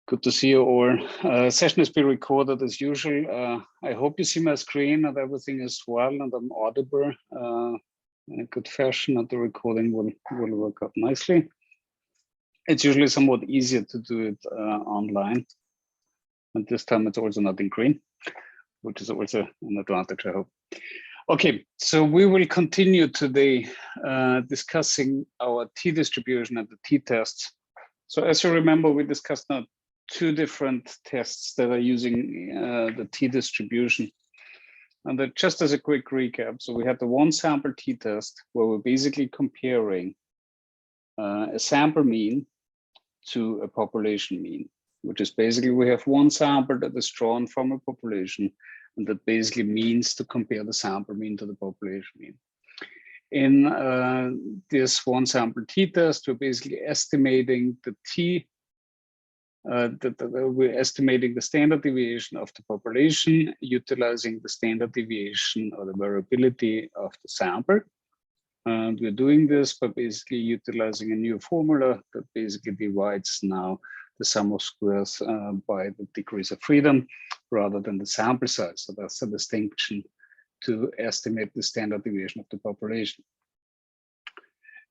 Good to see you all. Session is being recorded as usual. I hope you see my screen and everything is well and I'm audible in a good fashion, and the recording will work out nicely. It's usually somewhat easier to do it online, and this time it's also not in green, which is also an advantage, I hope. Okay, so we will continue today discussing our t-distribution and the t-tests. So as you remember, we discussed now two different tests that are using the t-distribution. And that just as a quick recap, so we had the one sample t-test where we're basically comparing a sample mean to a population mean, which is basically we have one sample that is drawn from a population, and that basically means to compare the sample mean to the population mean. In this one sample t-test, we're basically estimating the we're estimating the standard deviation of the population, utilizing the standard deviation or the variability of the sample. And we're doing this by basically utilizing a new formula that basically divides now the sum of squares by the degrees of freedom rather than the sample size. So that's a distinction to estimate the standard deviation of the population.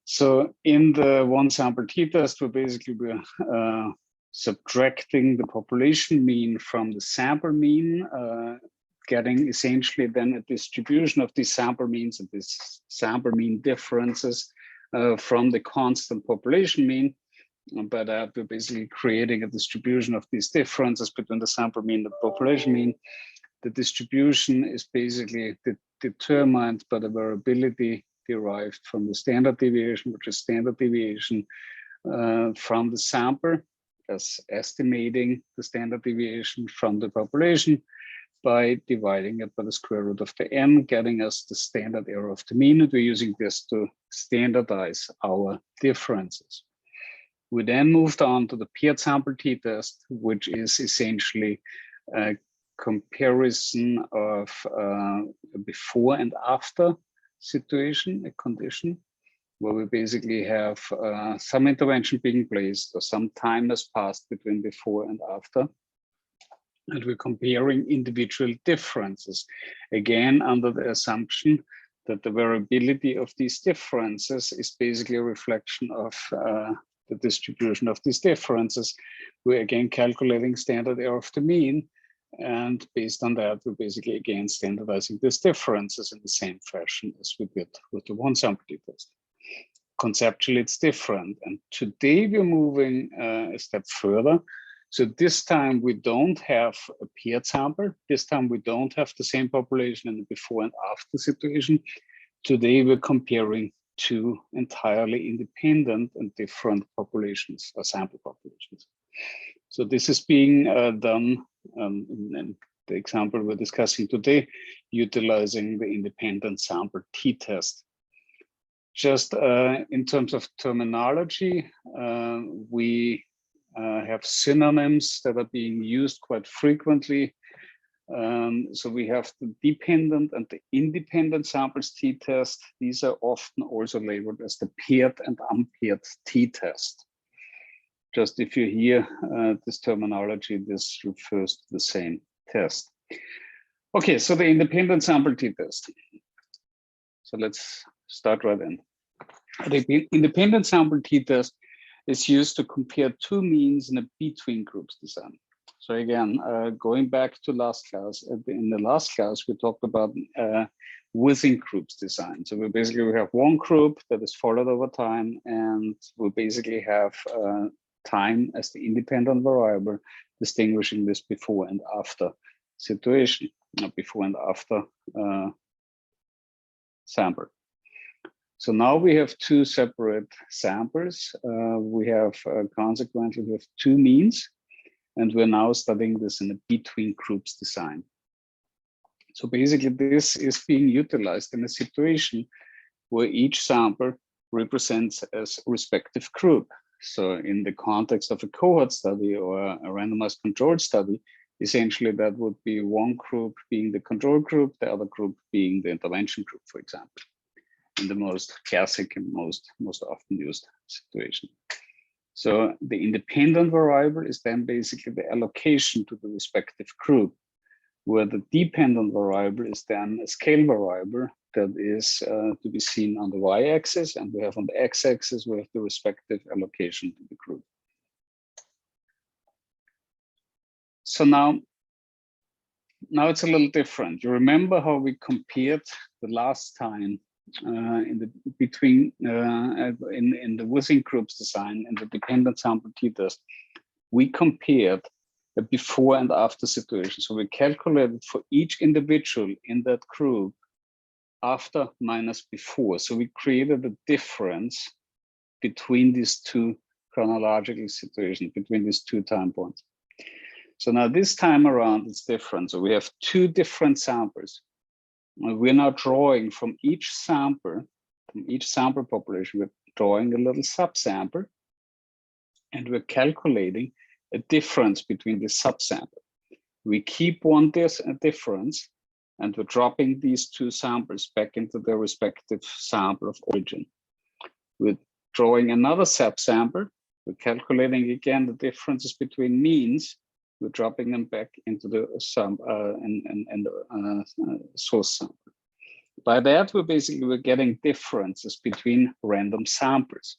So in the one sample t-test, we're subtracting the population mean from the sample mean, getting essentially then a distribution of these sample means and these sample mean differences from the constant population mean. By that, we're basically creating a distribution of these differences between the sample mean and the population mean. The distribution is basically determined by the variability derived from the standard deviation, which is standard deviation from the sample, as estimating the standard deviation from the population by dividing it by the square root of the n, getting us the standard error of the mean. And we're using this to standardize our differences. We then moved on to the paired sample t-test, which is essentially a comparison of a before and after situation, a condition, where we basically have some intervention being placed or some time has passed between before and after. And we're comparing individual differences, again, under the assumption that the variability of these differences is basically a reflection of the distribution of these differences. We're again calculating standard error of the mean. And based on that, we're basically again standardizing these differences in the same fashion as we did with the one sample t-test. Conceptually, it's different. And today we're moving a step further. So this time we don't have a paired sample. This time we don't have the same population in the before and after situation. Today we're comparing two entirely independent and different populations or sample populations. So this is being done in the example we're discussing today, utilizing the independent sample t-test. Just in terms of terminology, we have synonyms that are being used quite frequently. So we have the dependent and the independent samples t-test. These are often also labeled as the paired and unpaired t-test. Just if you hear this terminology, this refers to the same test. Okay, so the independent sample t-test. So let's start right in. The independent sample t-test is used to compare two means in a between groups design. So again, going back to last class, in the last class, we talked about within groups design. So we have one group that is followed over time, and we basically have time as the independent variable, distinguishing this before and after situation, before and after sample. So now we have two separate samples. We have consequently we have two means, and we're now studying this in a between groups design. So basically this is being utilized in a situation where each sample represents a respective group. So in the context of a cohort study or a randomized controlled study, essentially that would be one group being the control group, the other group being the intervention group, for example, in the most classic and most often used situation. So the independent variable is then basically the allocation to the respective group, where the dependent variable is then a scale variable that is to be seen on the y-axis, and we have on the x-axis, we have the respective allocation to the group. So now it's a little different. You remember how we compared the last time in the Wissing groups design in the dependent sample t-test. We compared the before and after situation. So we calculated for each individual in that group after minus before. So we created a difference between these two chronological situations, between these two time points. So now this time around, it's different. So we have two different samples. We're now drawing from each sample population, we're drawing a little subsample, and we're calculating a difference between the subsample. We keep one difference, and we're dropping these two samples back into their respective sample of origin. We're drawing another subsample. We're calculating again the differences between means. We're dropping them back into the source sample. By that, we're getting differences between random samples.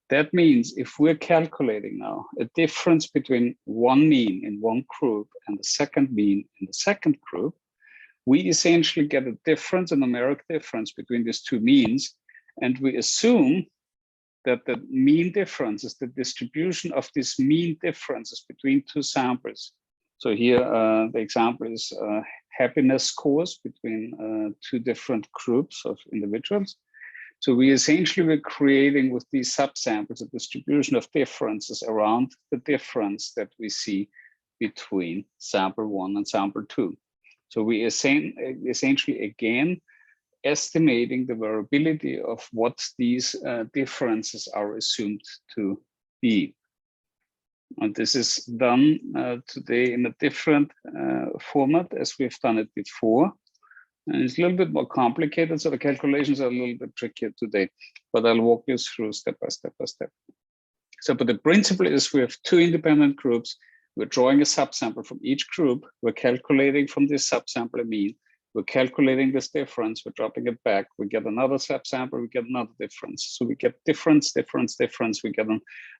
That means if we're calculating now a difference between one mean in one group and the second mean in the second group, we essentially get a difference, a numeric difference between these two means, and we assume that the mean difference is the distribution of these mean differences between two samples. So here, the example is happiness scores between two different groups of individuals. So we essentially were creating with these subsamples a distribution of differences around the difference that we see between sample 1 and sample 2. So we essentially again estimating the variability of what these differences are assumed to be. And this is done today in a different format as we've done it before. And it's a little bit more complicated, so the calculations are a little bit trickier today, but I'll walk you through step by step by step. So, but the principle is we have two independent groups. We're drawing a subsample from each group. We're calculating from this subsample a mean. We're calculating this difference, we're dropping it back, we get another subsample, we get another difference. So we get difference. We get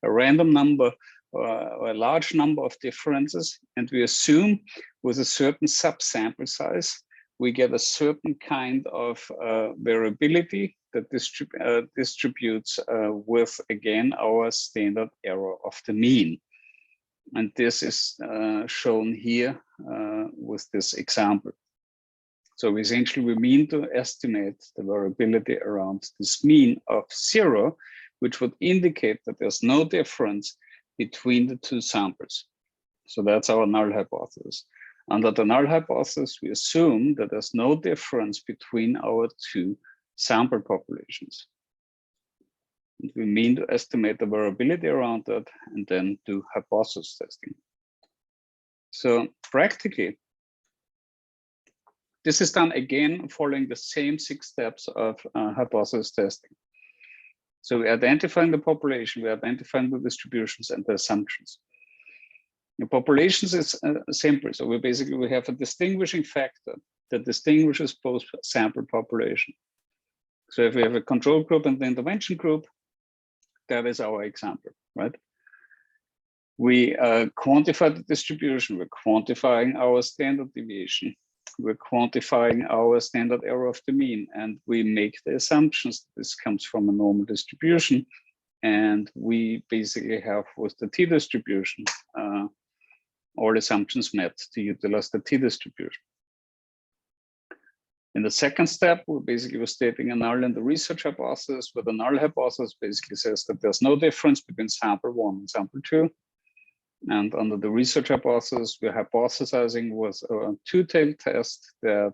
a random number or a large number of differences, and we assume with a certain subsample size, we get a certain kind of variability that distributes with, again, our standard error of the mean. And this is shown here with this example. So essentially, we mean to estimate the variability around this mean of 0, which would indicate that there's no difference between the two samples. So that's our null hypothesis. Under the null hypothesis, we assume that there's no difference between our two sample populations. And we mean to estimate the variability around that and then do hypothesis testing. So practically, this is done again following the same 6 steps of hypothesis testing. So we're identifying the population, we're identifying the distributions and the assumptions. The populations is simple. So we have a distinguishing factor that distinguishes both sample population. So if we have a control group and the intervention group, that is our example, right? We quantify the distribution, we're quantifying our standard deviation. We're quantifying our standard error of the mean, and we make the assumptions that this comes from a normal distribution. And we basically have with the t-distribution, all assumptions met to utilize the t-distribution. In the second step, we're stating a null in the research hypothesis, where the null hypothesis basically says that there's no difference between sample 1 and sample 2. And under the research hypothesis, we're hypothesizing with a two-tailed test that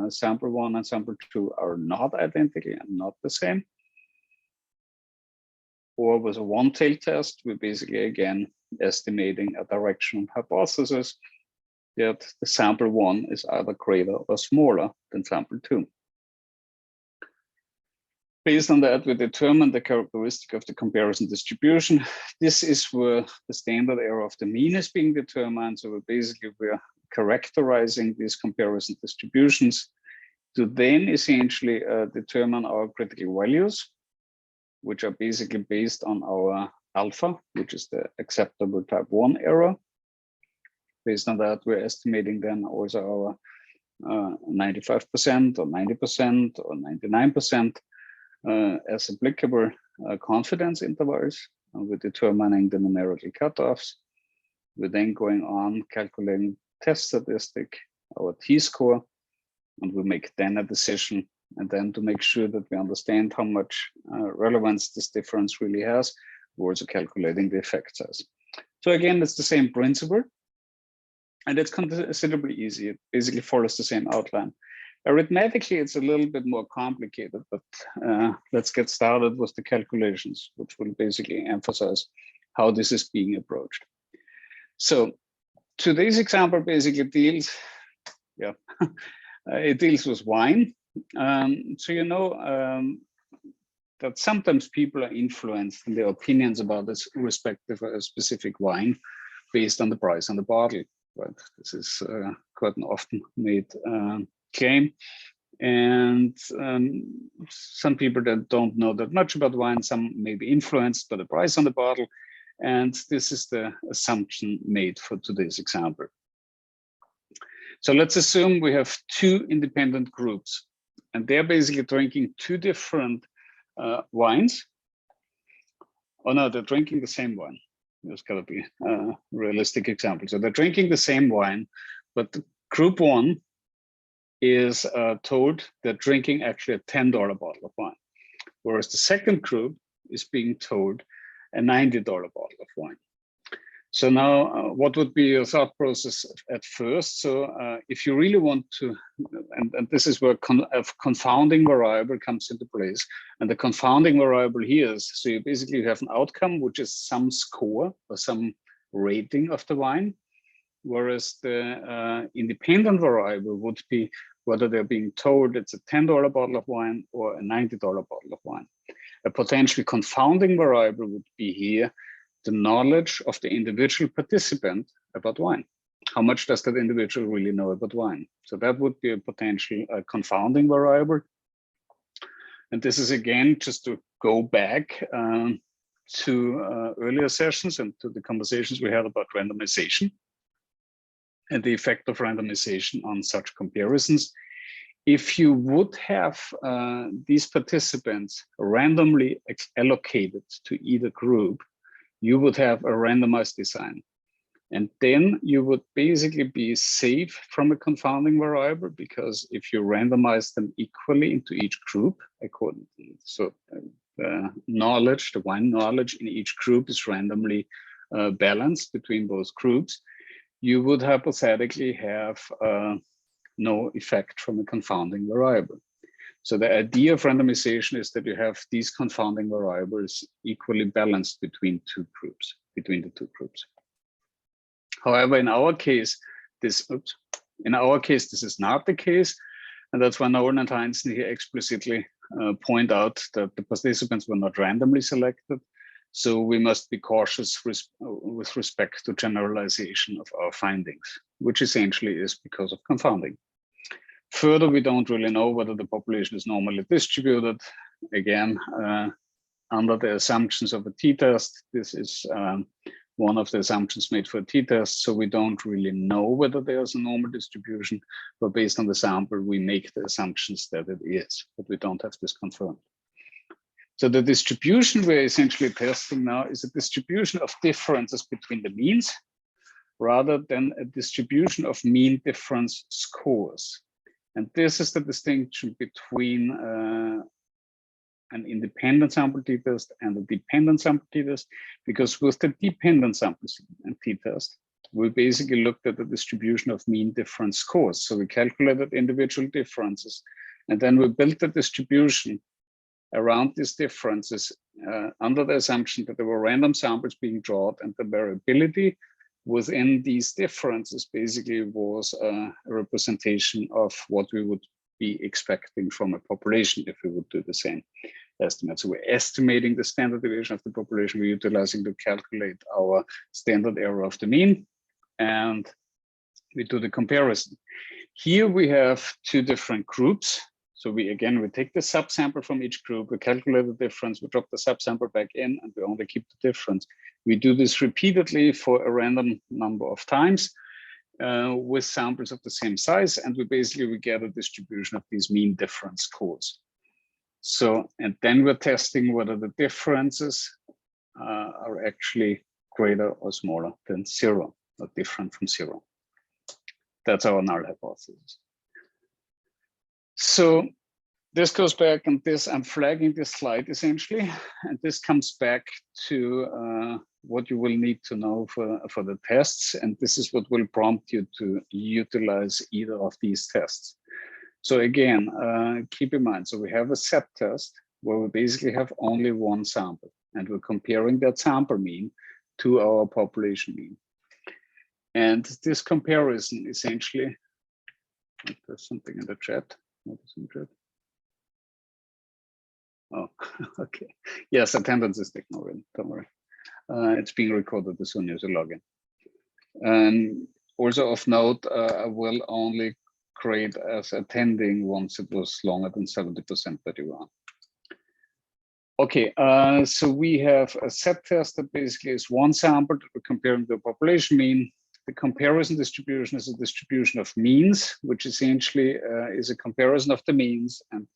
sample 1 and sample 2 are not identical and not the same. Or with a one-tailed test, we're basically, again, estimating a directional hypothesis that the sample 1 is either greater or smaller than sample 2. Based on that, we determine the characteristic of the comparison distribution. This is where the standard error of the mean is being determined. So we're characterizing these comparison distributions to then essentially determine our critical values, which are basically based on our alpha, which is the acceptable type 1 error. Based on that, we're estimating then also our 95% or 90% or 99% as applicable confidence intervals. And we're determining the numerical cutoffs. We're then going on calculating test statistic, our t-score, and we make then a decision. And then to make sure that we understand how much relevance this difference really has, we're also calculating the effect size. So again, it's the same principle, and it's considerably easy. It basically follows the same outline. Arithmetically, it's a little bit more complicated, but let's get started with the calculations, which will basically emphasize how this is being approached. So today's example basically deals, it deals with wine. So you know that sometimes people are influenced in their opinions about this respective specific wine based on the price on the bottle. Right? This is quite an often made claim. And some people that don't know that much about wine, some may be influenced by the price on the bottle. And this is the assumption made for today's example. So let's assume we have two independent groups, and they're basically drinking two different wines. Oh no, they're drinking the same wine. There's got to be a realistic example. So they're drinking the same wine, but group one is told they're drinking actually a $10 bottle of wine, whereas the second group is being told a $90 bottle of wine. So now what would be your thought process at first? So if you really want to, and this is where a confounding variable comes into place. And the confounding variable here is, so you basically have an outcome, which is some score or some rating of the wine, whereas the independent variable would be whether they're being told it's a $10 bottle of wine or a $90 bottle of wine. A potentially confounding variable would be here the knowledge of the individual participant about wine. How much does that individual really know about wine? So that would be a potential confounding variable. And this is again, just to go back to earlier sessions and to the conversations we had about randomization and the effect of randomization on such comparisons. If you would have these participants randomly allocated to either group, you would have a randomized design. And then you would basically be safe from a confounding variable, because if you randomize them equally into each group, according to, so the knowledge, the wine knowledge in each group is randomly balanced between both groups, you would hypothetically have no effect from a confounding variable. So the idea of randomization is that you have these confounding variables equally balanced between the two groups. However, in our case, this is not the case, and that's why Nolan and Heinzen here explicitly point out that the participants were not randomly selected. So we must be cautious with respect to generalization of our findings, which essentially is because of confounding. Further, we don't really know whether the population is normally distributed. Again, under the assumptions of a t-test, this is one of the assumptions made for a t-test. So we don't really know whether there's a normal distribution, but based on the sample, we make the assumptions that it is, but we don't have this confirmed. So the distribution we're essentially testing now is a distribution of differences between the means, rather than a distribution of mean difference scores. And this is the distinction between an independent sample t-test and a dependent sample t-test, because with the dependent sample t-test, we basically looked at the distribution of mean difference scores. So we calculated individual differences, and then we built the distribution around these differences under the assumption that there were random samples being drawn, and the variability within these differences basically was a representation of what we would be expecting from a population if we would do the same. estimate. So we're estimating the standard deviation of the population we're utilizing to calculate our standard error of the mean, and we do the comparison. Here we have two different groups. So we take the subsample from each group, we calculate the difference, we drop the subsample back in, and we only keep the difference. We do this repeatedly for a random number of times with samples of the same size, and we get a distribution of these mean difference scores. So, and then we're testing whether the differences are actually greater or smaller than 0, or different from 0. That's our null hypothesis. So this goes back, and this, I'm flagging this slide essentially, and this comes back to what you will need to know for the tests, and this is what will prompt you to utilize either of these tests. So again, keep in mind, so we have a STAT test where we basically have only one sample, and we're comparing that sample mean to our population mean. And this comparison essentially, there's something in the chat. Oh, okay. Yes, attendance is taken already, don't worry. It's being recorded as soon as you log in. And also of note, I will only create as attending once it was longer than 70% that you want. Okay, so we have a STAT test that basically is one sample that we're comparing to the population mean. The comparison distribution is a distribution of means, which essentially is a comparison of the means and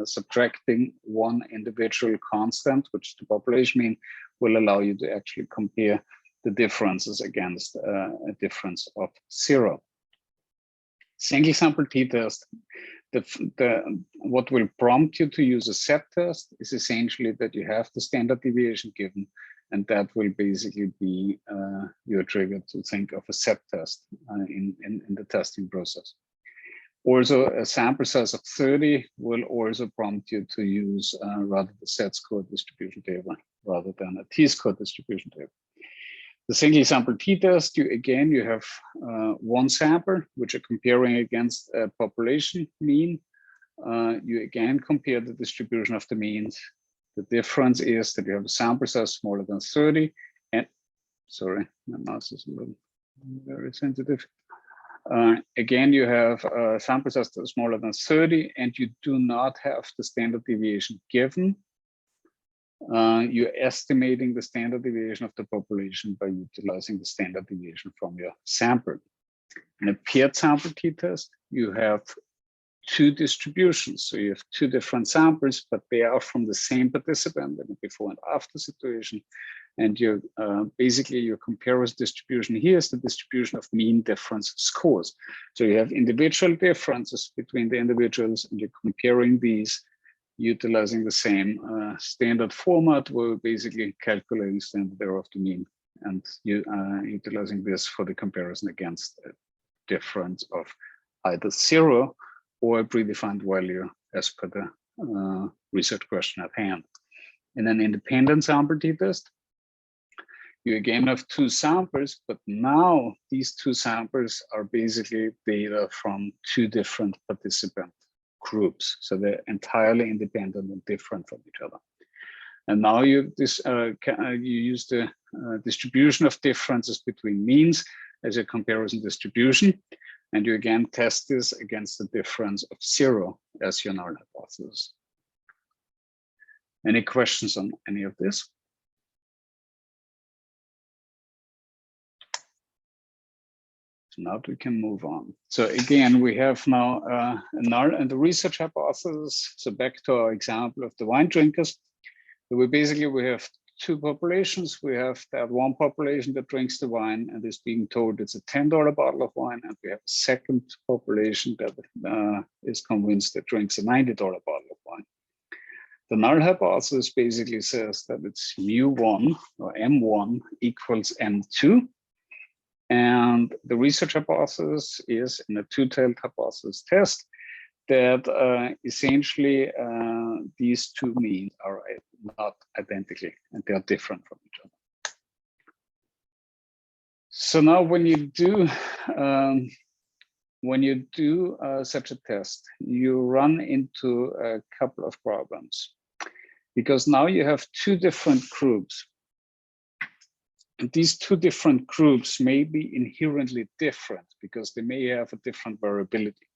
subtracting one individual constant, which is the population mean, will allow you to actually compare the differences against a difference of 0. Single sample t-test, what will prompt you to use a STAT test is essentially that you have the standard deviation given, and that will basically be your trigger to think of a STAT test in the testing process. Also, a sample size of 30 will also prompt you to use rather the Z-score distribution table rather than a T-score distribution table. The single sample t-test, you have one sample, which you're comparing against a population mean. You again compare the distribution of the means. The difference is that you have a sample size smaller than 30, and sorry, my mouse is a little very sensitive. Again, you have a sample size smaller than 30, and you do not have the standard deviation given. You're estimating the standard deviation of the population by utilizing the standard deviation from your sample. In a paired sample t-test, you have two distributions. So you have two different samples, but they are from the same participant in a before and after situation. And you basically your comparison distribution here is the distribution of mean difference scores. So you have individual differences between the individuals, and you're comparing these utilizing the same standard format where we're basically calculating standard error of the mean, and you utilizing this for the comparison against a difference of either 0 or a predefined value as per the research question at hand. In an independent sample t-test, you again have two samples, but now these two samples are basically data from two different participant groups. So they're entirely independent and different from each other. And now you use the distribution of differences between means as a comparison distribution. And you again test this against the difference of 0 as your null hypothesis. Any questions on any of this? So now we can move on. So again, we have now a null and the research hypothesis. So back to our example of the wine drinkers. So we have two populations. We have that one population that drinks the wine and is being told it's a $10 bottle of wine. And we have a second population that is convinced that drinks a $90 bottle of wine. The null hypothesis basically says that it's mu1 or m1 equals m2. And the research hypothesis is in a two-tailed hypothesis test that essentially these two means are not identical and they are different from each other. So now when you do such a test, you run into a couple of problems. because now you have two different groups. And these two different groups may be inherently different because they may have a different variability.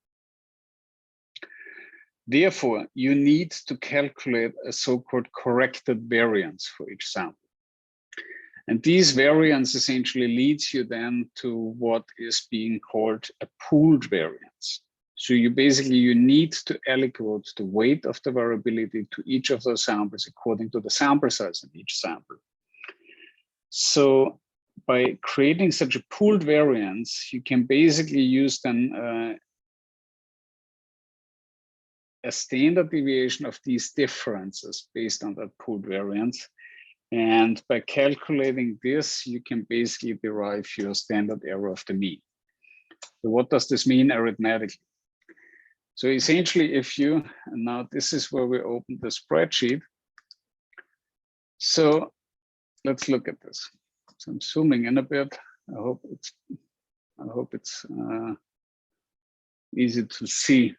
Therefore, you need to calculate a so-called corrected variance for each sample. And these variance essentially leads you then to what is being called a pooled variance. So you need to allocate the weight of the variability to each of those samples according to the sample size in each sample. So by creating such a pooled variance, you can basically use then a standard deviation of these differences based on that pooled variance. And by calculating this, you can basically derive your standard error of the mean. So what does this mean arithmetically? So essentially, if you, and now this is where we open the spreadsheet. So let's look at this. So I'm zooming in a bit. I hope it's easy to see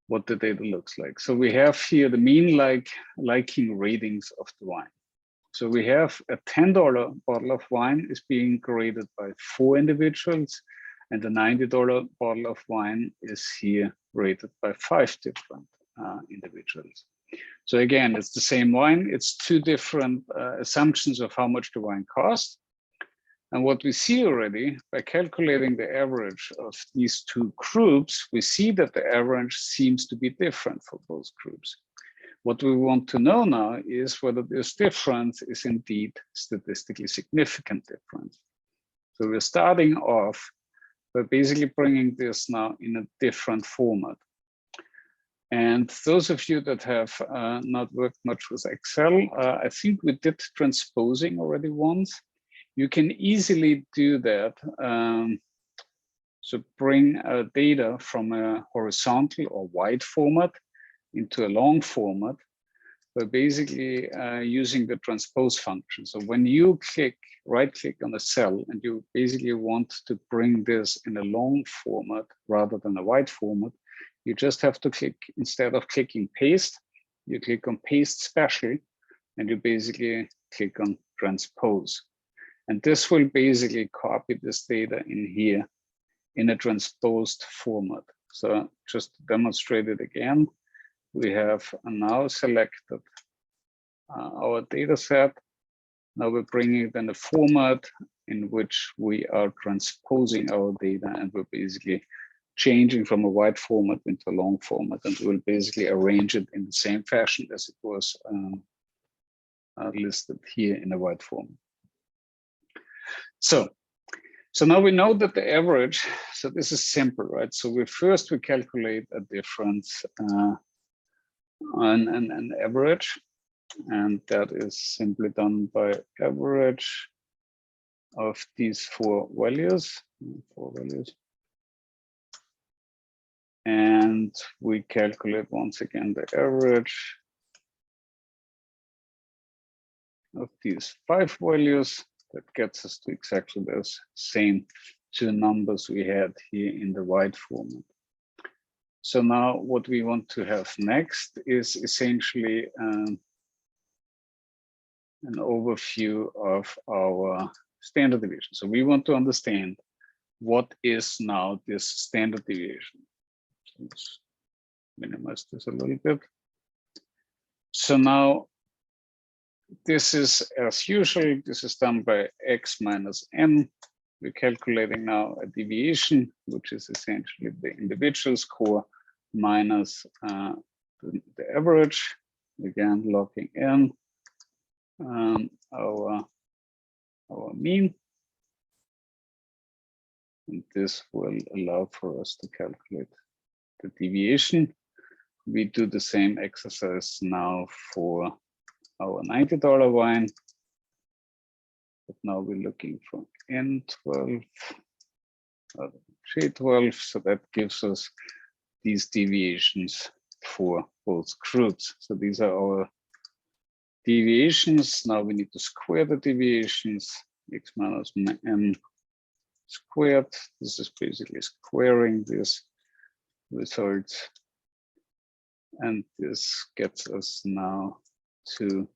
what the data looks like. So we have here the mean liking ratings of the wine. So we have a $10 bottle of wine is being graded by 4 individuals, and the $90 bottle of wine is here rated by 5 different individuals. So again, it's the same wine. It's 2 different assumptions of how much the wine costs. And what we see already by calculating the average of these 2 groups, we see that the average seems to be different for both groups. What we want to know now is whether this difference is indeed statistically significant difference. So we're starting off by basically bringing this now in a different format. And those of you that have not worked much with Excel, I think we did transposing already once. You can easily do that. So bring data from a horizontal or wide format into a long format by basically using the transpose function. So when you right click on a cell and you basically want to bring this in a long format rather than a wide format, you just have to click, instead of clicking paste, you click on paste special, and you basically click on transpose. And this will basically copy this data in here in a transposed format. So just to demonstrate it again, we have now selected our data set. Now we're bringing it in a format in which we are transposing our data, and we're basically changing from a wide format into a long format, and we'll basically arrange it in the same fashion as it was listed here in a wide format. So now we know that the average, so this is simple, right? So we calculate a difference on an average, and that is simply done by average of these 4 values. And we calculate once again the average of these 5 values. That gets us to exactly the same 2 numbers we had here in the wide format. So now what we want to have next is essentially an overview of our standard deviation. So we want to understand what is now this standard deviation. So let's minimize this a little bit. So now this is, as usual, this is done by x minus n. We're calculating now a deviation, which is essentially the individual score minus the average. Again, logging in our mean. And this will allow for us to calculate the deviation. We do the same exercise now for our $90 wine, but now we're looking for N12, J12, so that gives us these deviations for both groups. So these are our deviations. Now we need to square the deviations, x minus m squared. This is basically squaring this result. And this gets us now to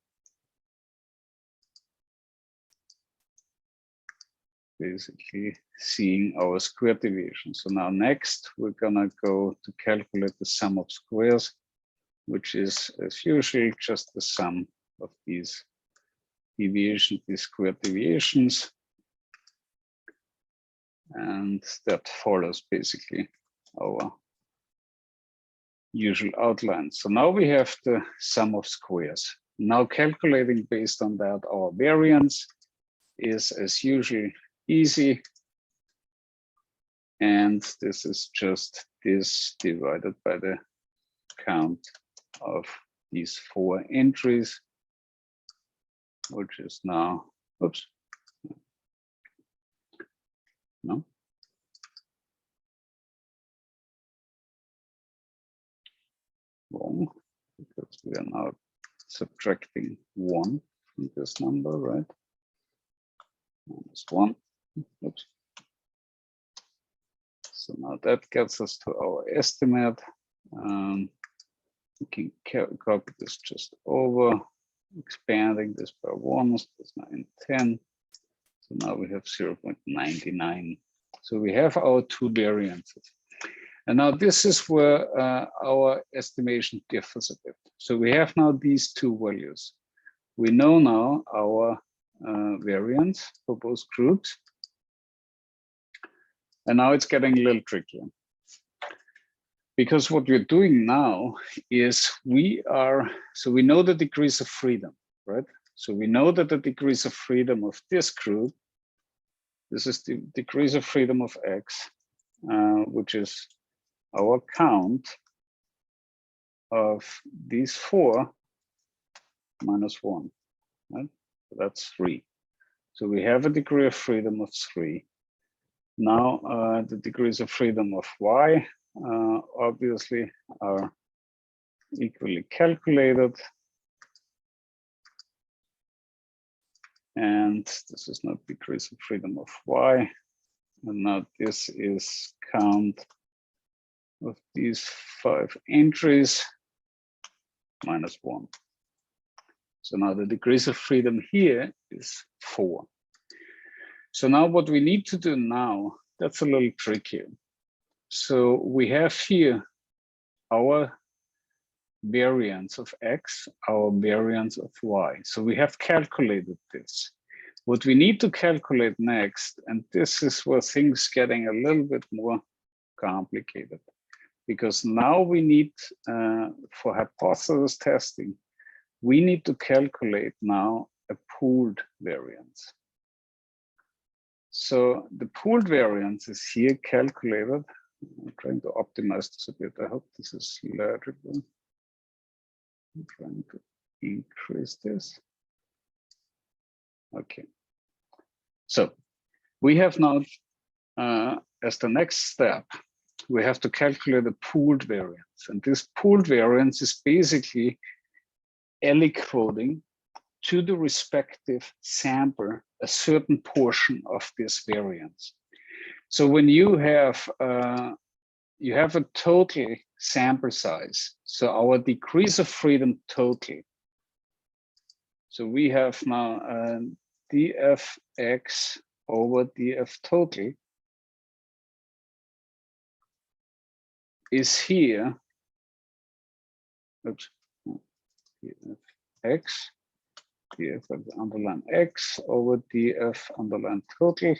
basically seeing our square deviation. So now next, we're gonna go to calculate the sum of squares, which is as usual, just the sum of these deviations, these square deviations. And that follows basically our usual outline. So now we have the sum of squares. Now calculating based on that, our variance is as usual easy. And this is just this divided by the count of these 4 entries, which is now, oops, no. Wrong, because we are now subtracting 1 from this number, right? -1, oops. So now that gets us to our estimate. We can copy this just over, expanding this by 1, so that's 9, 10. So now we have 0.99. So we have our 2 variances. And now this is where our estimation differs a bit. So we have now these 2 values. We know now our variance for both groups. And now it's getting a little trickier. Because what we're doing now is we know the degrees of freedom, right? So we know that the degrees of freedom of this group, this is the degrees of freedom of X, which is our count of these 4 minus 1, right? So that's 3. So we have a degree of freedom of 3. Now the degrees of freedom of Y obviously are equally calculated. And this is not degrees of freedom of Y. And now this is count of these 5 entries minus 1. So now the degrees of freedom here is 4. So now what we need to do now, that's a little trickier. So we have here our variance of X, our variance of Y. So we have calculated this. What we need to calculate next, and this is where things getting a little bit more complicated, because now we need, for hypothesis testing, we need to calculate now a pooled variance. So the pooled variance is here calculated. I'm trying to optimize this a bit. I hope this is legible. I'm trying to increase this. Okay. So we have now, as the next step, we have to calculate the pooled variance. And this pooled variance is basically aliquoting to the respective sample a certain portion of this variance. So when you have a total sample size, so our degrees of freedom total. So we have now dfx over df total is here. Oops. dfx, df underline x over df underline total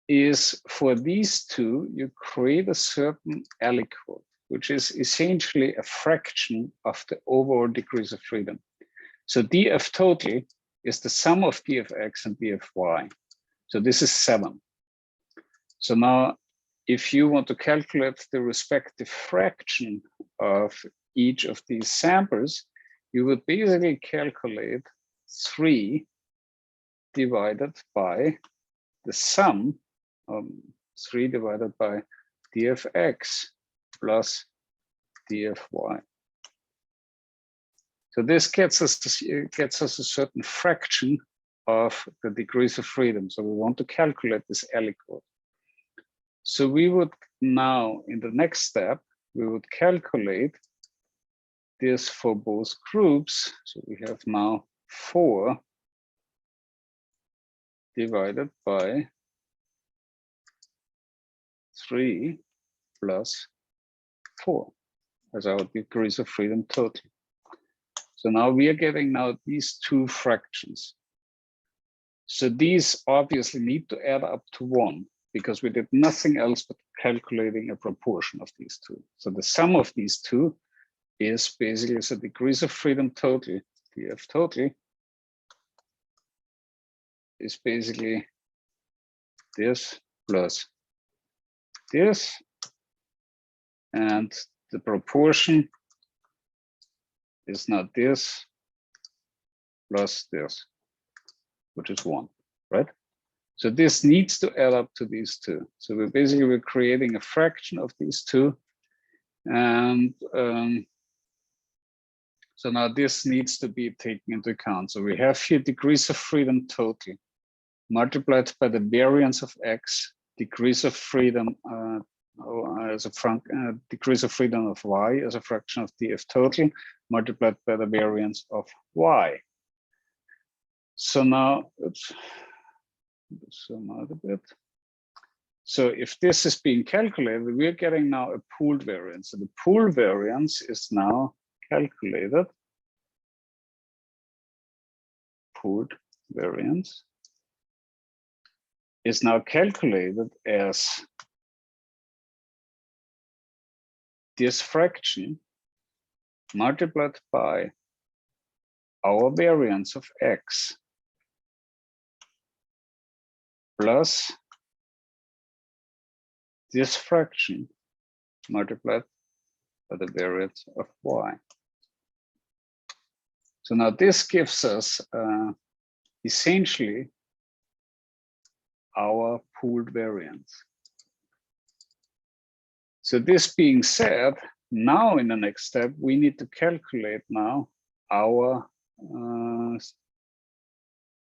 is for these two, you create a certain aliquot, which is essentially a fraction of the overall degrees of freedom. So df total is the sum of dfx and dfy. So this is 7. So now, if you want to calculate the respective fraction of each of these samples, you would basically calculate 3 divided by the sum, 3 divided by dfx plus dfy. So this gets us a certain fraction of the degrees of freedom. So we want to calculate this aliquot. So we would now, in the next step, we would calculate this for both groups. So we have now 4 divided by 3 plus 4 as our degrees of freedom total. So now we are getting now these 2 fractions. So these obviously need to add up to 1 because we did nothing else but calculating a proportion of these 2. So the sum of these 2 is basically the degrees of freedom total, df total, is basically this plus this, and the proportion is not this plus this, which is 1, right? So this needs to add up to these 2. So we're creating a fraction of these 2, and so now this needs to be taken into account. So we have here degrees of freedom total multiplied by the variance of x, degrees of freedom as a degrees of freedom of y as a fraction of df total multiplied by the variance of y. So now let's zoom out a bit. So if this is being calculated, we're getting now a pooled variance. So the pooled variance is now calculated. Pooled variance is now calculated as this fraction multiplied by our variance of x plus this fraction multiplied by the variance of y. So now this gives us essentially our pooled variance. So this being said, now in the next step, we need to calculate now our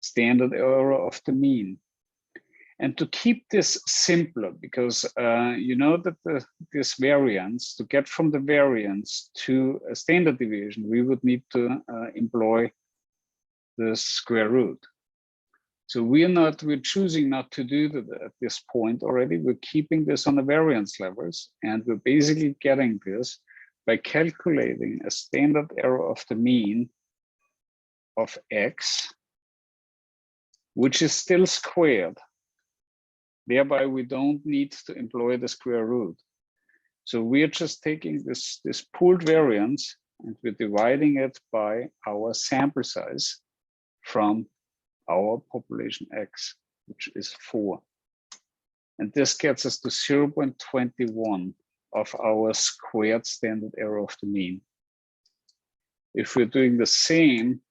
standard error of the mean. And to keep this simpler, because you know that this variance, to get from the variance to a standard deviation, we would need to employ the square root. So we're choosing not to do that at this point already. We're keeping this on the variance levels, and we're basically getting this by calculating a standard error of the mean of x, which is still squared. Thereby, we don't need to employ the square root. So we're just taking this pooled variance and we're dividing it by our sample size from our population X, which is 4. And this gets us to 0.21 of our squared standard error of the mean. If we're doing the same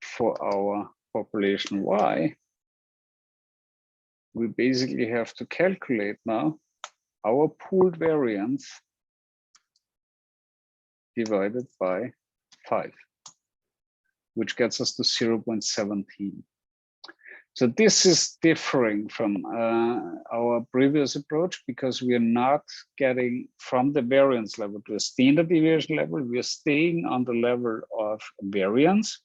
for our population Y, we basically have to calculate now our pooled variance divided by 5. Which gets us to 0.17. So this is differing from our previous approach because we are not getting from the variance level to a standard deviation level. We are staying on the level of variance.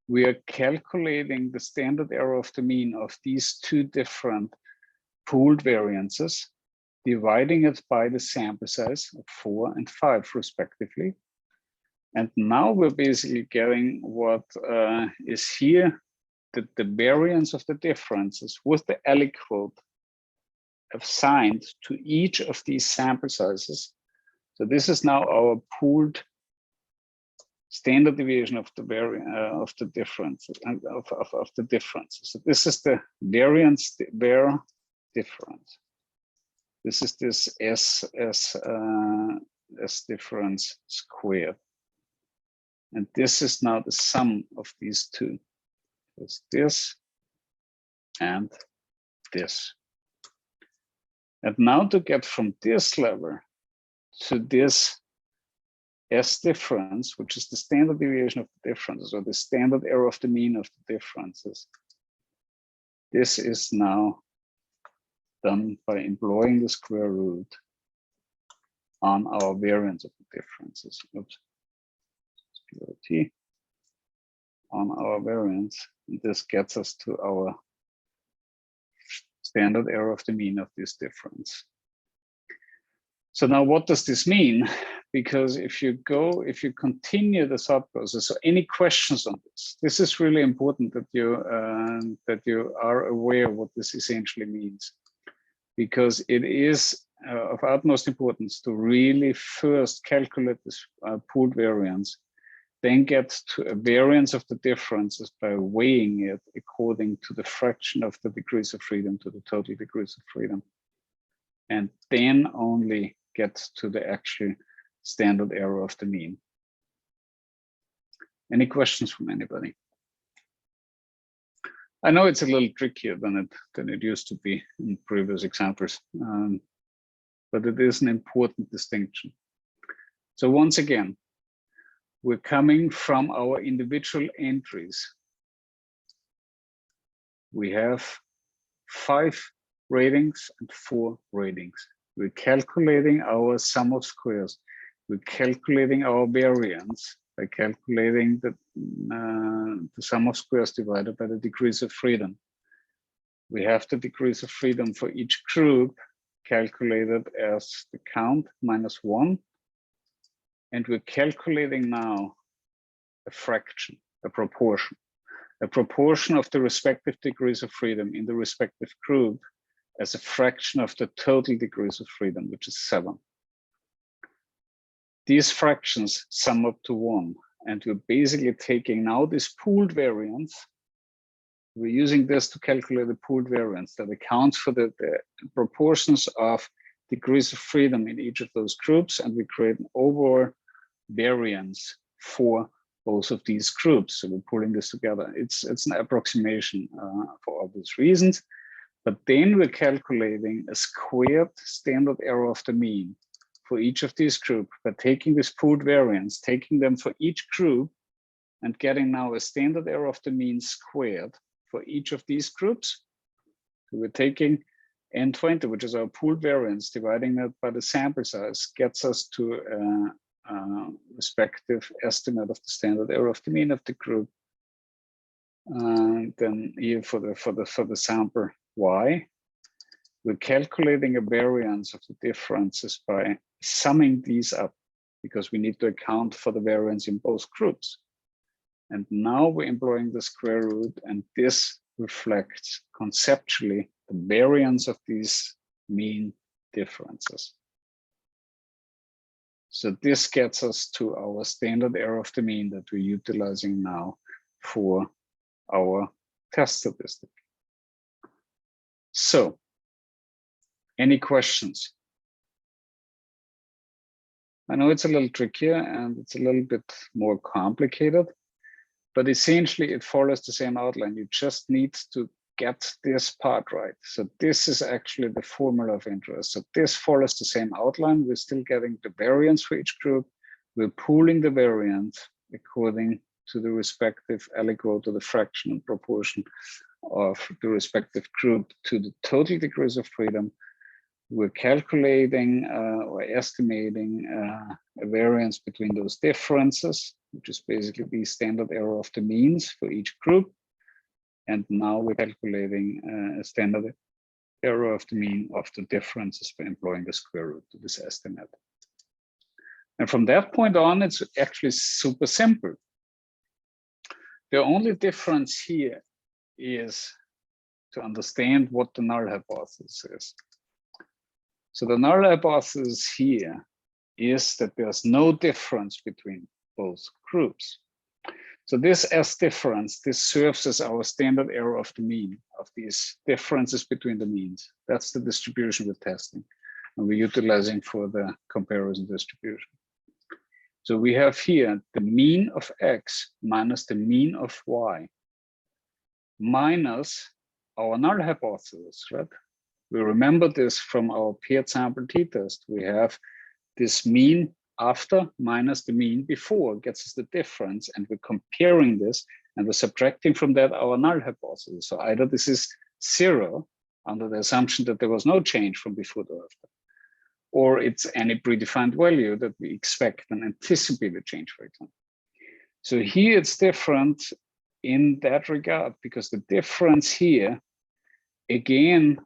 We are calculating the standard error of the mean of these 2 different pooled variances, dividing it by the sample size of 4 and 5 respectively. And now we're basically getting what is here, the variance of the differences with the aliquot assigned to each of these sample sizes. So this is now our pooled standard deviation of the differences of the differences. So this is the variance difference. This is this S difference squared. And this is now the sum of these 2. It's this and this. And now to get from this level to this S difference, which is the standard deviation of the differences, or the standard error of the mean of the differences, this is now done by employing the square root on our variance of the differences. Oops. T on our variance. And this gets us to our standard error of the mean of this difference. So now what does this mean? Because if you continue the thought process, so any questions on this? This is really important that you are aware what this essentially means, because it is of utmost importance to really first calculate this pooled variance, then get to a variance of the differences by weighing it according to the fraction of the degrees of freedom to the total degrees of freedom, and then only get to the actual standard error of the mean. Any questions from anybody? I know it's a little trickier than it used to be in previous examples, but it is an important distinction. So once again, we're coming from our individual entries. We have 5 ratings and 4 ratings. We're calculating our sum of squares. We're calculating our variance by calculating the sum of squares divided by the degrees of freedom. We have the degrees of freedom for each group calculated as the count minus 1. And we're calculating now a fraction, a proportion of the respective degrees of freedom in the respective group as a fraction of the total degrees of freedom, which is 7. These fractions sum up to 1, and we're basically taking now this pooled variance. We're using this to calculate the pooled variance that accounts for the proportions of degrees of freedom in each of those groups, and we create an overall variance for both of these groups. So we're pulling this together. It's an approximation for obvious reasons, but then we're calculating a squared standard error of the mean for each of these groups by taking this pooled variance, taking them for each group, and getting now a standard error of the mean squared for each of these groups. So we're taking N20, which is our pooled variance, dividing that by the sample size, gets us to a respective estimate of the standard error of the mean of the group. And then here for the sample Y, we're calculating a variance of the differences by summing these up, because we need to account for the variance in both groups. And now we're employing the square root, and this reflects conceptually the variance of these mean differences. So this gets us to our standard error of the mean that we're utilizing now for our test statistic. So, any questions? I know it's a little trickier and it's a little bit more complicated, but essentially it follows the same outline. You just need to get this part right. So this is actually the formula of interest. So this follows the same outline. We're still getting the variance for each group. We're pooling the variance according to the respective aliquot to the fraction and proportion of the respective group to the total degrees of freedom. We're calculating or estimating a variance between those differences, which is basically the standard error of the means for each group. And now we're calculating a standard error of the mean of the differences by employing the square root to this estimate. And from that point on, it's actually super simple. The only difference here is to understand what the null hypothesis is. So the null hypothesis here is that there's no difference between both groups. So this S difference, this serves as our standard error of the mean of these differences between the means. That's the distribution we're testing, and we're utilizing for the comparison distribution. So we have here the mean of X minus the mean of Y minus our null hypothesis, right? We remember this from our paired sample t-test. We have this mean after minus the mean before gets us the difference, and we're comparing this and we're subtracting from that our null hypothesis. So either this is 0 under the assumption that there was no change from before to after, or it's any predefined value that we expect and anticipate a change, for example. So here it's different in that regard, because the difference here, again,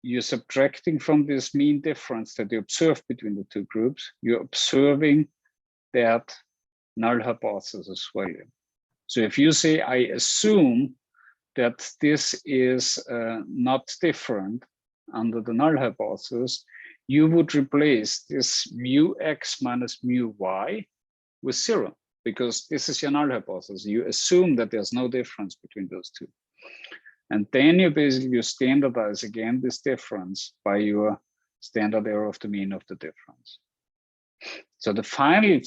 you're subtracting from this mean difference that you observe between the two groups, you're observing that null hypothesis value. So if you say, I assume that this is not different under the null hypothesis, you would replace this mu x minus mu y with 0, because this is your null hypothesis. You assume that there's no difference between those two. And then you standardize again this difference by your standard error of the mean of the difference. So the final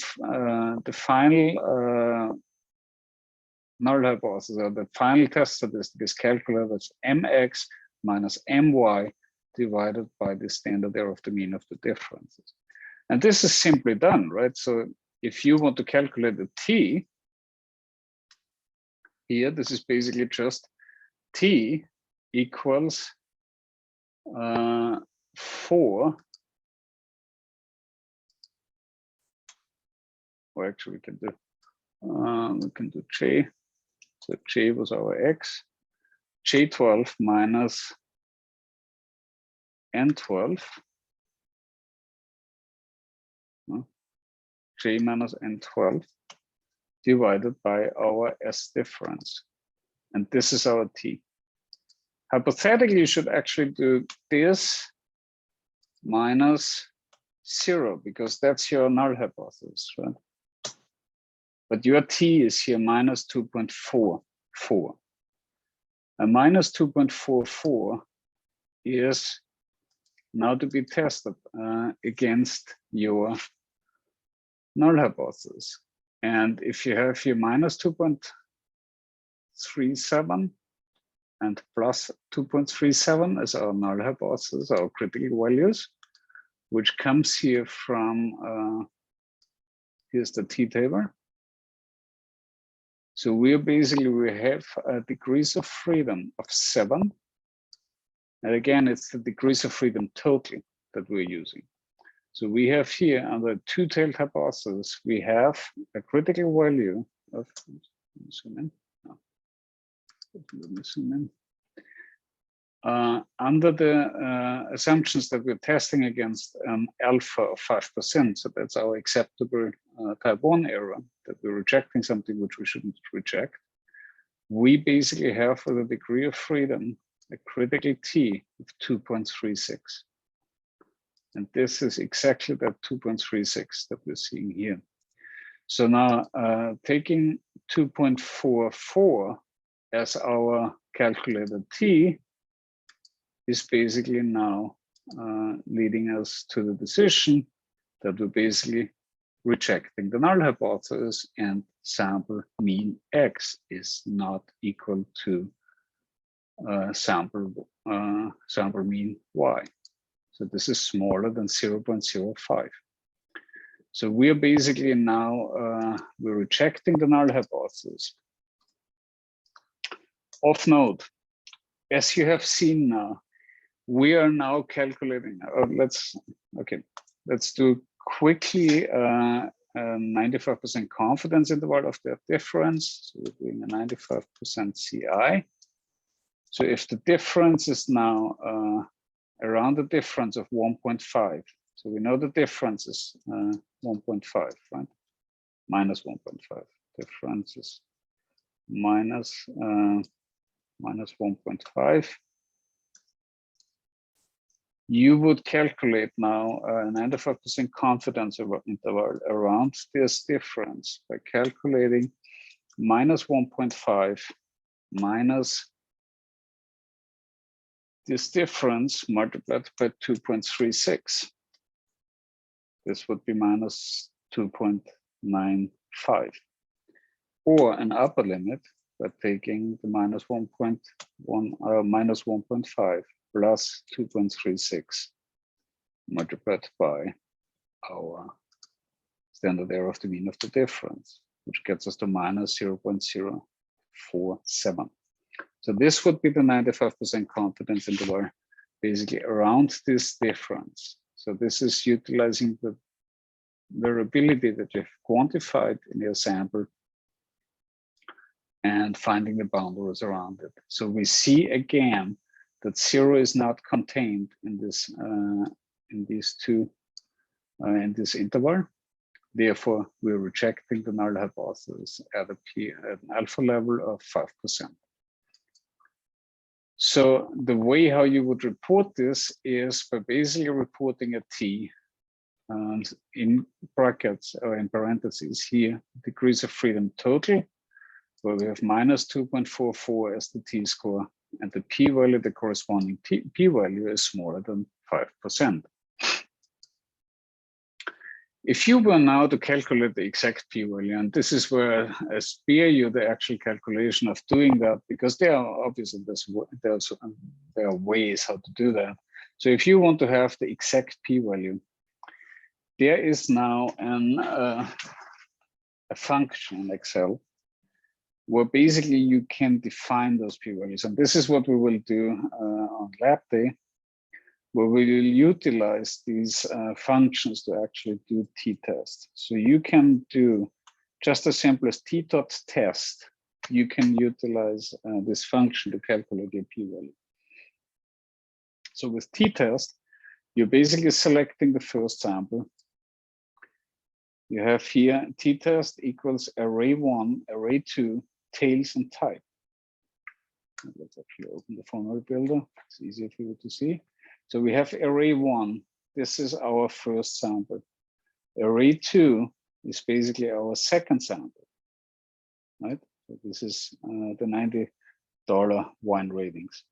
null hypothesis, or the final test statistic, is calculated as mx minus my divided by the standard error of the mean of the differences. And this is simply done, right? So if you want to calculate the t, here, this is basically just t equals 4, or actually we can do j. So j was our x, j12 minus n12, j minus n12 divided by our s difference. And this is our t. Hypothetically, you should actually do this minus 0, because that's your null hypothesis, right? But your t is here minus 2.44. And minus 2.44 is now to be tested against your null hypothesis. And if you have here minus 2.37 and plus 2.37 as our null hypothesis, our critical values, which comes here from, here's the t-table. So we have degrees of freedom of 7. And again, it's the degrees of freedom total that we're using. So we have here under two-tailed hypothesis, we have a critical value of, under the assumptions that we're testing against alpha of 5%. So that's our acceptable type 1 error, that we're rejecting something which we shouldn't reject. We basically have for the degree of freedom a critical t of 2.36. And this is exactly that 2.36 that we're seeing here. So now taking 2.44 as our calculated t is basically now leading us to the decision that we're basically rejecting the null hypothesis, and sample mean x is not equal to sample mean y. So this is smaller than 0.05. So we're basically now, we're rejecting the null hypothesis. Of note, as you have seen now, we are now calculating, let's do quickly 95% confidence interval of that difference. So we're doing a 95% CI. So if the difference is now around the difference of 1.5, so we know the difference is 1.5, right? Minus 1.5. Difference is minus 1.5. You would calculate now a 95% confidence interval around this difference by calculating minus 1.5 minus this difference multiplied by 2.36. This would be minus 2.95. Or an upper limit by taking the minus 1.5 plus 2.36 multiplied by our standard error of the mean of the difference, which gets us to minus 0.047. So So this would be the 95% confidence interval, basically around this difference. So this is utilizing the variability that you've quantified in your sample and finding the boundaries around it. So we see again that 0 is not contained in this in this interval. Therefore, we're rejecting the null hypothesis at an alpha level of 5%. So the way how you would report this is by basically reporting a t, and in brackets or in parentheses here, degrees of freedom total, where we have minus 2.44 as the t-score, and the p-value, the corresponding p-value is smaller than 5%. If you were now to calculate the exact p-value, and this is where I spare you the actual calculation of doing that, because there are obviously there are ways how to do that. So if you want to have the exact p-value, there is now a function in Excel where basically you can define those p-values. And this is what we will do on lab day, where we will utilize these functions to actually do t-test. So you can do just as simple as t.test. You can utilize this function to calculate your p-value. So with t-test, you're basically selecting the first sample. You have here t-test equals array 1, array 2, tails and type. Let's actually open the formula builder. It's easier for you to see. So we have array 1. This is our first sample. Array 2 is basically our second sample, right? So this is the $90 wine ratings.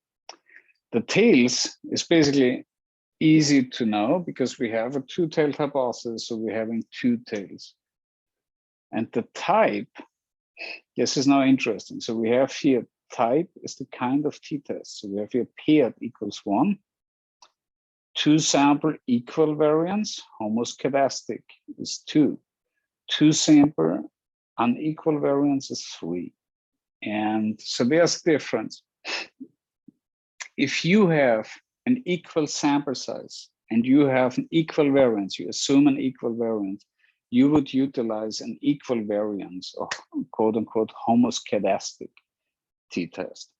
The tails is basically easy to know because we have a two-tailed hypothesis, so we're having two tails. And the type, this is now interesting. So we have here type is the kind of t-test. So we have here paired equals 1. Two sample equal variance, homoscedastic is 2. Two sample unequal variance is 3. And so there's a difference. If you have an equal sample size and you have an equal variance, you assume an equal variance, you would utilize an equal variance or quote unquote homoscedastic t-test.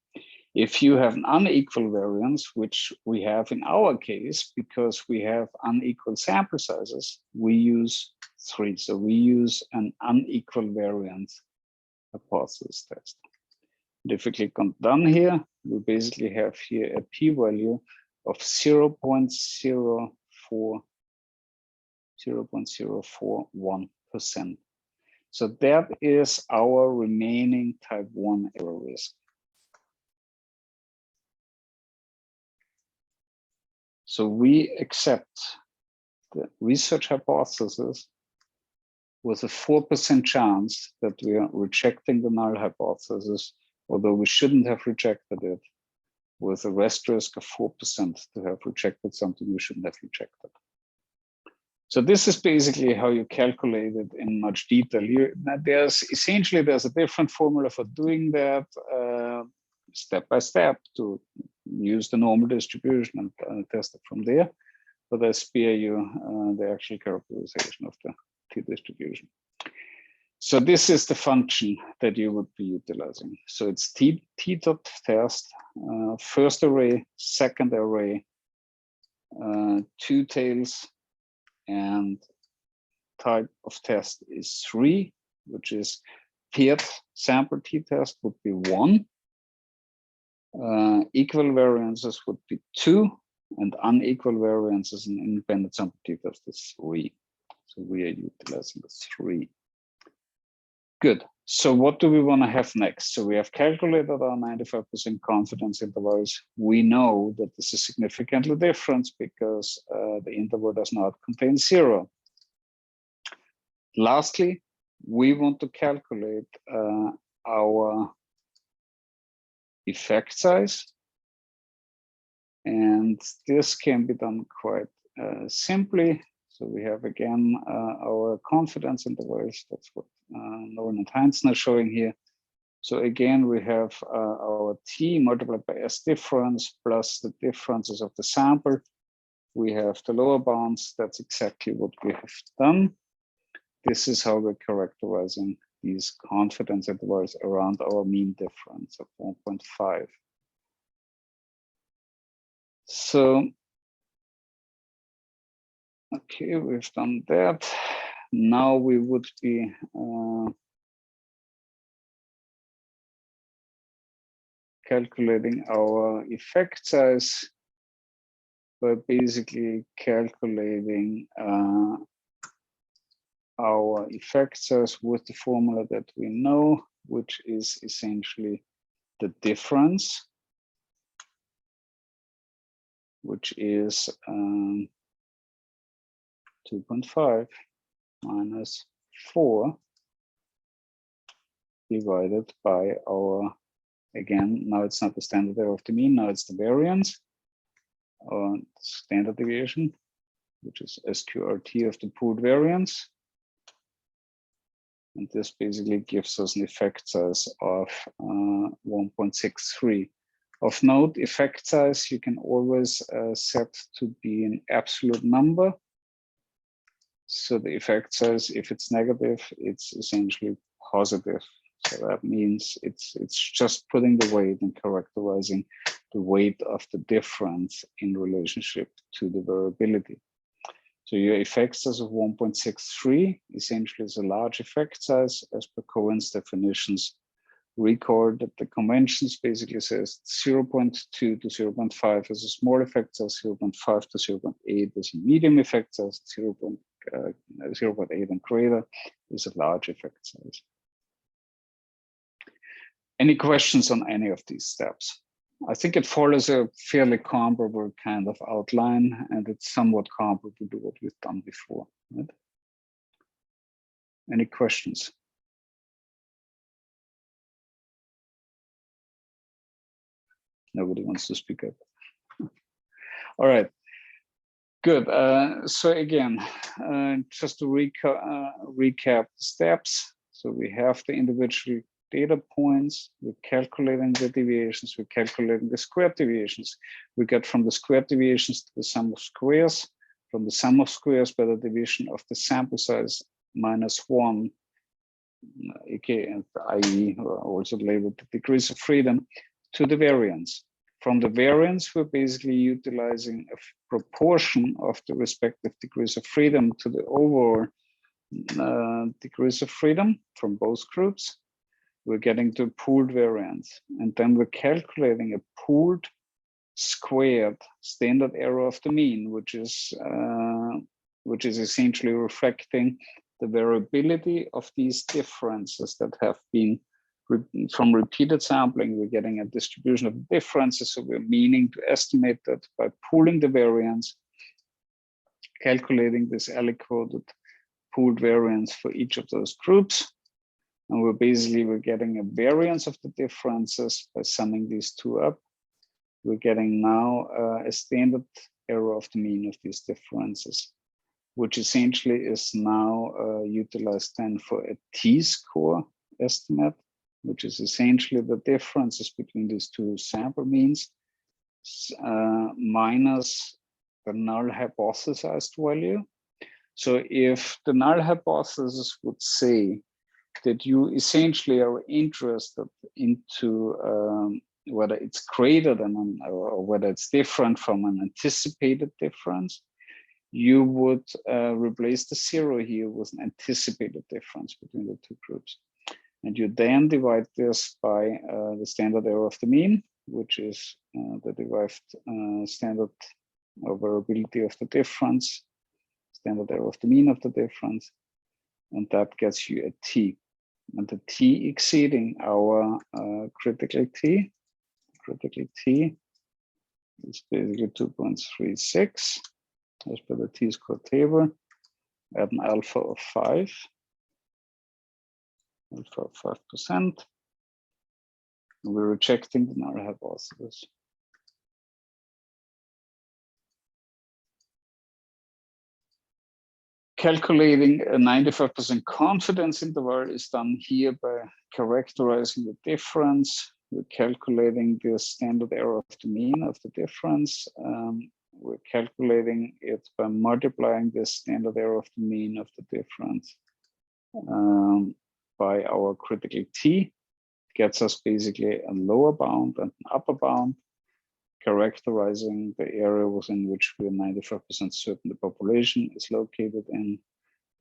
If you have an unequal variance, which we have in our case, because we have unequal sample sizes, we use 3. So we use an unequal variance hypothesis test. And if we click on done here, we basically have here a p-value of 0.041%. So that is our remaining type 1 error risk. So we accept the research hypothesis with a 4% chance that we are rejecting the null hypothesis, although we shouldn't have rejected it, with a rest risk of 4% to have rejected something we shouldn't have rejected. So this is basically how you calculate it in much detail. There's a different formula for doing that step by step to use the normal distribution and test it from there. But I spare you the actual characterization of the t-distribution. So this is the function that you would be utilizing. So it's t.test, first array, second array, two tails, and type of test is 3, which is paired sample t-test would be 1. Equal variances would be 2, and unequal variances in independent sample t-test is 3. So we are utilizing the 3. Good. So what do we want to have next? So we have calculated our 95% confidence intervals. We know that this is significantly different because the interval does not contain 0. Lastly, we want to calculate our effect size. And this can be done quite simply. So we have again our confidence intervals. That's what Lauren and Heinz are showing here. So again, we have our t multiplied by s difference plus the differences of the sample. We have the lower bounds. That's exactly what we have done. This is how we're characterizing these confidence intervals around our mean difference of 1.5. So, okay, we've done that. Now we would be calculating our effect size by basically calculating our effect size with the formula that we know, which is essentially the difference, which is 2.5 minus 4 divided by our, again, now it's not the standard error of the mean, now it's the variance, or standard deviation, which is SQRT of the pooled variance. And this basically gives us an effect size of 1.63. Of note, effect size you can always set to be an absolute number. So the effect size, if it's negative, it's essentially positive. So that means it's just putting the weight and characterizing the weight of the difference in relationship to the variability. So your effect size of 1.63 essentially is a large effect size as per Cohen's definitions. Recall that the conventions basically says 0.2 to 0.5 is a small effect size, 0.5 to 0.8 is a medium effect size, 0.8 and greater is a large effect size. Any questions on any of these steps? I think it follows a fairly comparable kind of outline, and it's somewhat comparable to what we've done before. Right? Any questions? Nobody wants to speak up. All right, good. So again, just to recap the steps. So we have the individual data points, we're calculating the deviations, we're calculating the squared deviations. We get from the squared deviations to the sum of squares, from the sum of squares by the division of the sample size minus 1, aka i.e. also labeled the degrees of freedom, to the variance. From the variance, we're basically utilizing a proportion of the respective degrees of freedom to the overall degrees of freedom from both groups. We're getting to pooled variance, and then we're calculating a pooled squared standard error of the mean, which is essentially reflecting the variability of these differences that have been from repeated sampling. We're getting a distribution of differences, so we're meaning to estimate that by pooling the variance, calculating this aliquoted pooled variance for each of those groups. And we're getting a variance of the differences by summing these two up. We're getting now a standard error of the mean of these differences, which essentially is now utilized then for a t-score estimate, which is essentially the differences between these two sample means minus the null hypothesized value. So if the null hypothesis would say that you essentially are interested into whether it's greater than or whether it's different from an anticipated difference, you would replace the 0 here with an anticipated difference between the two groups. And you then divide this by the standard error of the mean, which is the derived standard or variability of the difference, standard error of the mean of the difference, and that gets you a t. And the t exceeding our critical t is basically 2.36 as per the t-score table at an alpha of 5%. We're rejecting the null hypothesis. calculating a 95% confidence interval is done here by characterizing the difference. We're calculating the standard error of the mean of the difference. We're calculating it by multiplying the standard error of the mean of the difference by our critical t. Gets us basically a lower bound and an upper bound, characterizing the area within which we're 95% certain the population is located in,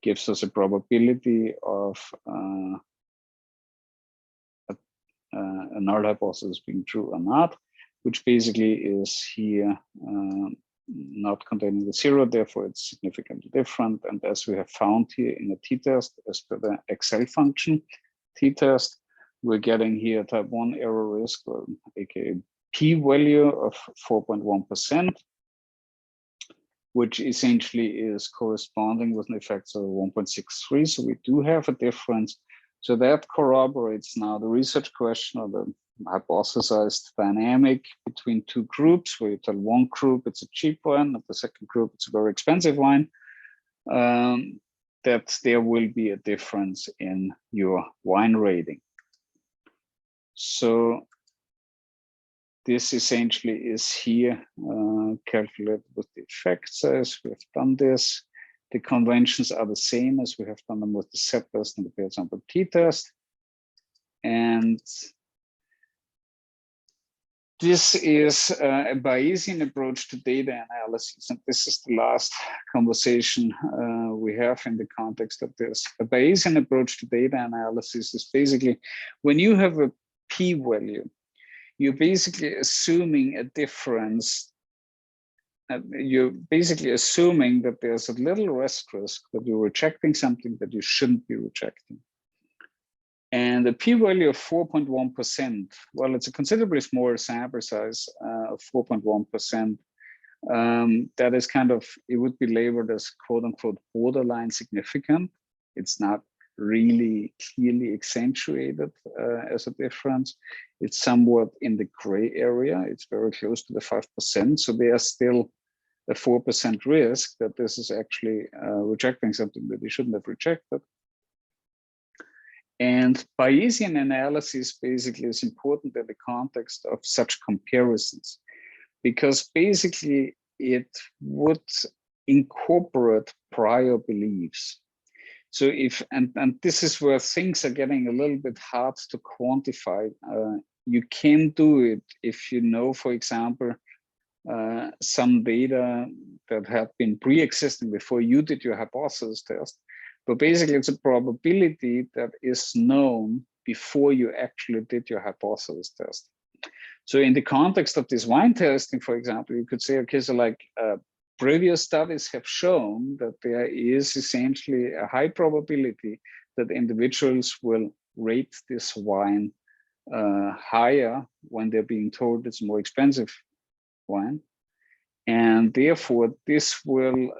gives us a probability of a null hypothesis being true or not, which basically is here not containing the zero, therefore it's significantly different. And as we have found here in a t-test, as per the Excel function t-test, we're getting here type 1 error risk, or aka p-value of 4.1%, which essentially is corresponding with an effect of 1.63. So we do have a difference. So that corroborates now the research question, or the hypothesized dynamic between two groups, where you tell one group it's a cheap wine, and the second group it's a very expensive wine, that there will be a difference in your wine rating. So this essentially is here calculated with the effect size. We have done this. The conventions are the same as we have done them with the STAT test and the paired sample t-test. And this is a Bayesian approach to data analysis. And this is the last conversation we have in the context of this. A Bayesian approach to data analysis is basically when you have a p-value, you're basically assuming a difference. You're basically assuming that there's a little risk that you're rejecting something that you shouldn't be rejecting. And the p-value of 4.1%, well, it's a considerably smaller sample size of 4.1%. That is kind of, it would be labeled as quote unquote borderline significant. It's not really clearly accentuated as a difference. It's somewhat in the gray area. It's very close to the 5%. So there's still a 4% risk that this is actually rejecting something that you shouldn't have rejected. And Bayesian analysis basically is important in the context of such comparisons, because basically it would incorporate prior beliefs. So if, and this is where things are getting a little bit hard to quantify. You can do it if you know, for example, some data that had been pre-existing before you did your hypothesis test. But basically it's a probability that is known before you actually did your hypothesis test. So in the context of this wine testing, for example, you could say, okay, so like previous studies have shown that there is essentially a high probability that individuals will rate this wine higher when they're being told it's a more expensive wine. And therefore, this will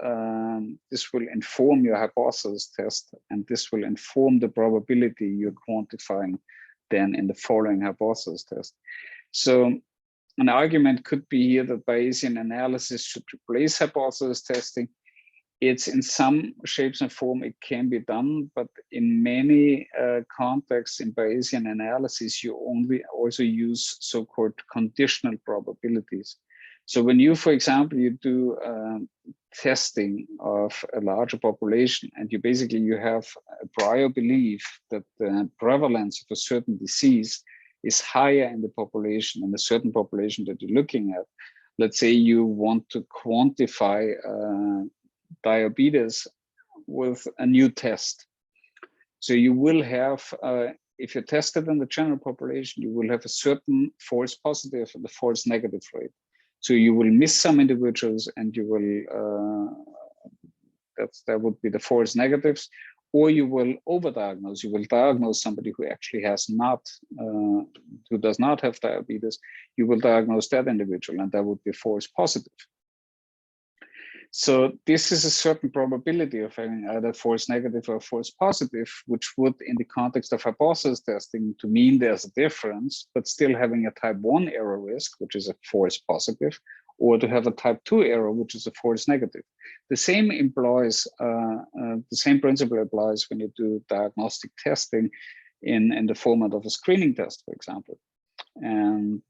inform your hypothesis test, and this will inform the probability you're quantifying then in the following hypothesis test. So an argument could be here that Bayesian analysis should replace hypothesis testing. It's in some shapes and form it can be done, but in many contexts in Bayesian analysis, you also use so-called conditional probabilities. So when you, for example, you do testing of a larger population, and you have a prior belief that the prevalence of a certain disease is higher in the population, in a certain population that you're looking at. Let's say you want to quantify diabetes with a new test. So you will have, if you test it in the general population, you will have a certain false positive and a false negative rate. So you will miss some individuals, and you will, that would be the false negatives, or you will overdiagnose. You will diagnose somebody who actually has not, who does not have diabetes. You will diagnose that individual, and that would be false positive. So this is a certain probability of having either false negative or false positive, which would, in the context of hypothesis testing, to mean there's a difference, but still having a type 1 error risk, which is a false positive, or to have a type 2 error, which is a false negative. The same employs, the same principle applies when you do diagnostic testing in the format of a screening test, for example. And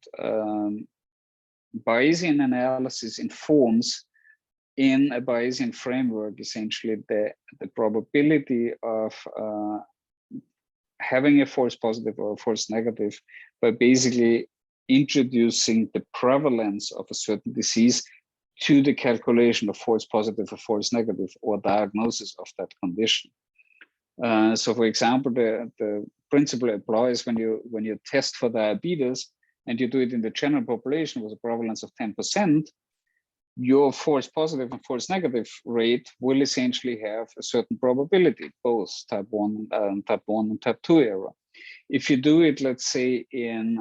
Bayesian analysis informs in a Bayesian framework, essentially the probability of having a false positive or a false negative by basically introducing the prevalence of a certain disease to the calculation of false positive or false negative or diagnosis of that condition. So for example, the principle applies when you test for diabetes and you do it in the general population with a prevalence of 10%, your false positive and false negative rate will essentially have a certain probability, both type 1 and type 2 error. If you do it, let's say, in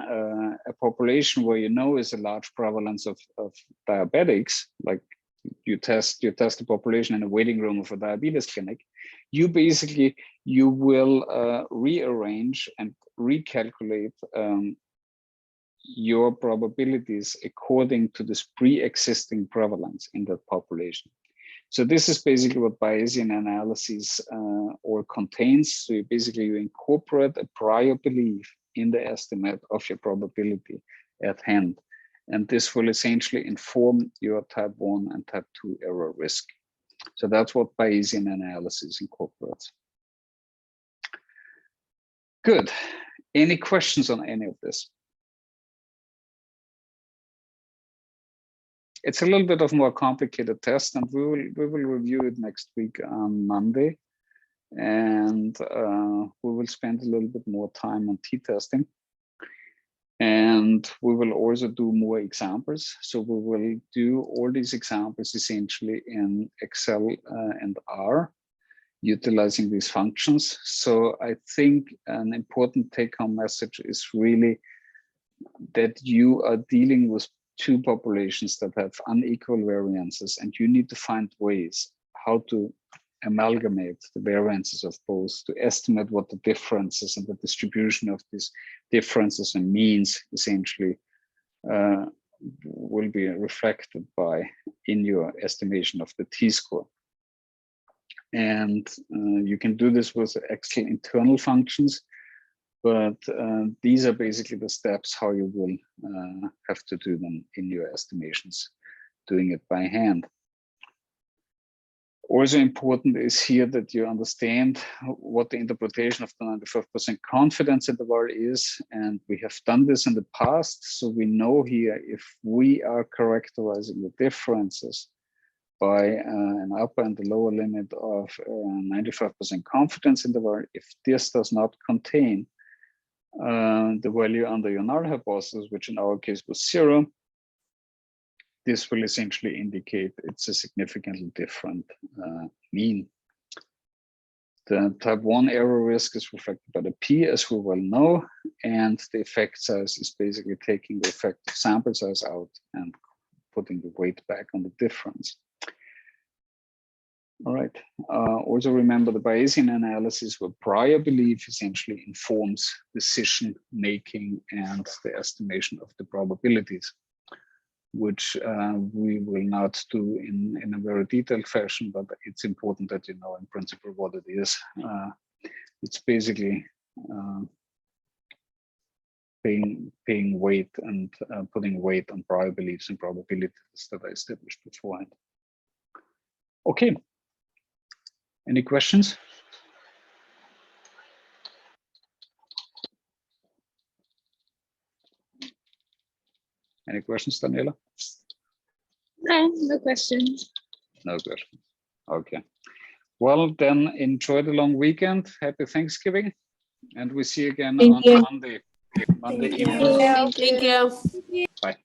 a population where you know is a large prevalence of diabetics, like you test the population in a waiting room of a diabetes clinic, you will rearrange and recalculate your probabilities according to this pre-existing prevalence in that population. So this is basically what Bayesian analysis or contains. So you incorporate a prior belief in the estimate of your probability at hand. And this will essentially inform your type 1 and type 2 error risk. So that's what Bayesian analysis incorporates. Good. Any questions on any of this? It's a little bit of a more complicated test, and we will review it next week on Monday. And we will spend a little bit more time on t-testing. And we will also do more examples. So we will do all these examples essentially in Excel and R, utilizing these functions. So I think an important take-home message is really that you are dealing with two populations that have unequal variances, and you need to find ways how to amalgamate the variances of both to estimate what the differences and the distribution of these differences and means essentially will be reflected by in your estimation of the t-score. And you can do this with Excel internal functions, but these are basically the steps how you will have to do them in your estimations, doing it by hand. Also important is here that you understand what the interpretation of the 95% confidence interval is, and we have done this in the past, so we know here if we are characterizing the differences by an upper and the lower limit of 95% confidence interval, if this does not contain the value under your null hypothesis, which in our case was 0, this will essentially indicate it's a significantly different mean. The type 1 error risk is reflected by the p, as we well know, and the effect size is basically taking the effective sample size out and putting the weight back on the difference. All right. Also remember the Bayesian analysis where prior belief essentially informs decision making and the estimation of the probabilities, which we will not do in a very detailed fashion, but it's important that you know in principle what it is. It's basically paying weight and putting weight on prior beliefs and probabilities that I established beforehand. Okay. Any questions? Any questions, Daniela? No questions. No questions. Okay. Well, then enjoy the long weekend. Happy Thanksgiving. And we see you again on Monday. Monday evening. Thank you. Thank you. Bye.